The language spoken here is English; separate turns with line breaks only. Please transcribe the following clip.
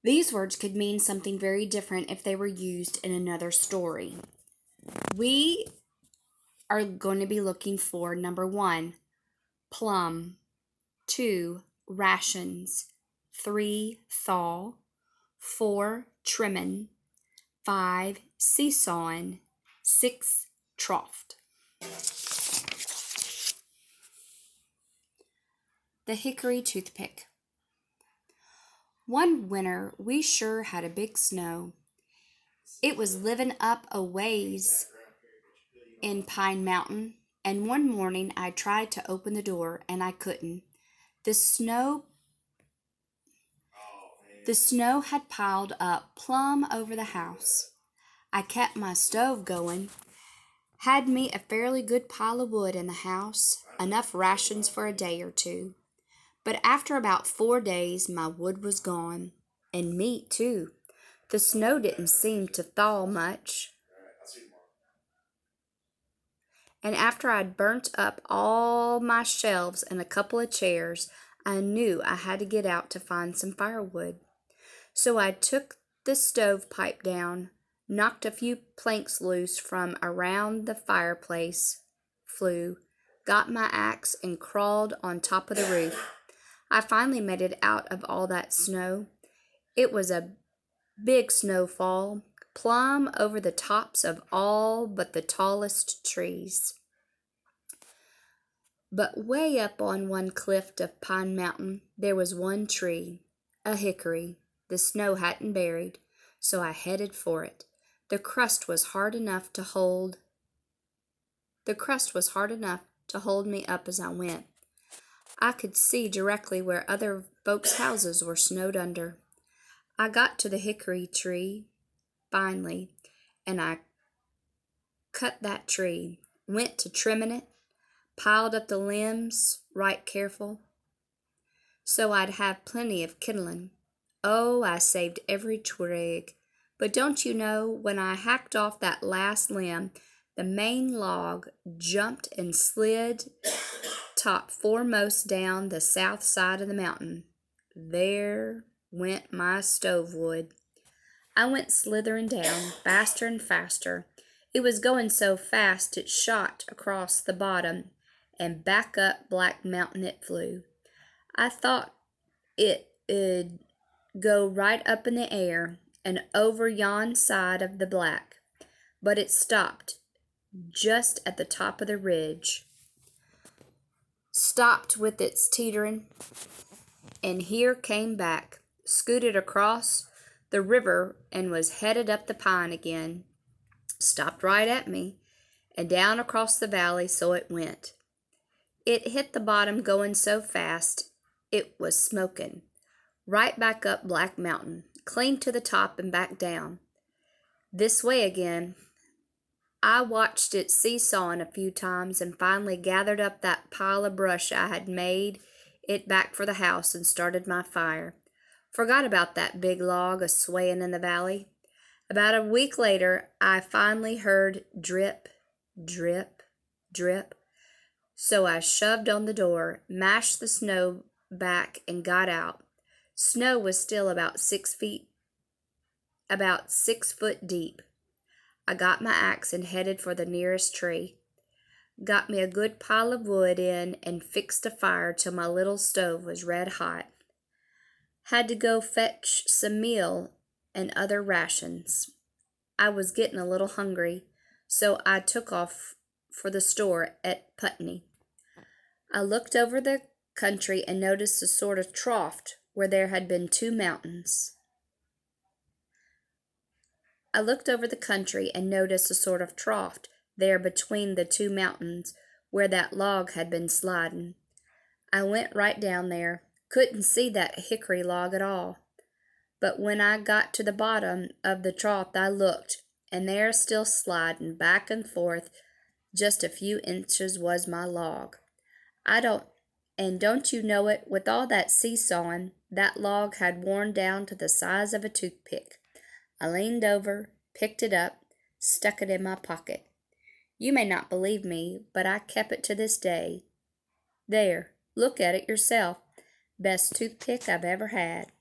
These words could mean something very different if they were used in another story. We are going to be looking for number one, plum, two, rations, three, thaw, four, trimmin', five, seesawin', six, troughed. The Hickory Toothpick. One winter, we sure had a big snow. It was livin' up a ways in Pine Mountain, and one morning I tried to open the door and I couldn't. The snow the snow had piled up plumb over the house. I kept my stove going, had me a fairly good pile of wood in the house, enough rations for a day or two. But after about 4 days, my wood was gone, and meat too. The snow didn't seem to thaw much. And after I'd burnt up all my shelves and a couple of chairs, I knew I had to get out to find some firewood. So I took the stovepipe down, knocked a few planks loose from around the fireplace flue, got my axe, and crawled on top of the roof. I finally made it out of all that snow. It was a big snowfall, plumb over the tops of all but the tallest trees. But way up on one cliff of Pine Mountain, there was one tree, a hickory, the snow hadn't buried, so I headed for it. The crust was hard enough to hold me up as I went. I could see directly where other folks' houses were snowed under. I got to the hickory tree, finally, and I cut that tree, went to trimming it, piled up the limbs right careful, so I'd have plenty of kindling. Oh, I saved every twig. But don't you know, when I hacked off that last limb, the main log jumped and slid top foremost down the south side of the mountain. There went my stove wood. I went slithering down, faster and faster. It was going so fast it shot across the bottom, and back up Black Mountain it flew. I thought it'd go right up in the air and over yon side of the Black, but it stopped just at the top of the ridge, stopped with its teetering, and here came back, scooted across the river, and was headed up the pine again. Stopped right at me, and down across the valley, so it went. It hit the bottom going so fast it was smoking. Right back up Black Mountain, clean to the top and back down. This way again. I watched it seesawing a few times and finally gathered up that pile of brush I had made it back for the house and started my fire. Forgot about that big log a-swaying in the valley. About a week later, I finally heard drip, drip, drip. So I shoved on the door, mashed the snow back, and got out. Snow was still about 6 foot deep. I got my axe and headed for the nearest tree. Got me a good pile of wood in and fixed a fire till my little stove was red hot. Had to go fetch some meal and other rations. I was getting a little hungry, so I took off for the store at Putney. I looked over the country and noticed a sort of trough where there had been two mountains. I looked over the country and noticed a sort of trough there between the two mountains where that log had been sliding. I went right down there. Couldn't see that hickory log at all. But when I got to the bottom of the trough, I looked, and there, still sliding back and forth just a few inches, was my log. Don't you know it, with all that seesawing, that log had worn down to the size of a toothpick. I leaned over, picked it up, stuck it in my pocket. You may not believe me, but I kept it to this day. There, look at it yourself. Best toothpick I've ever had.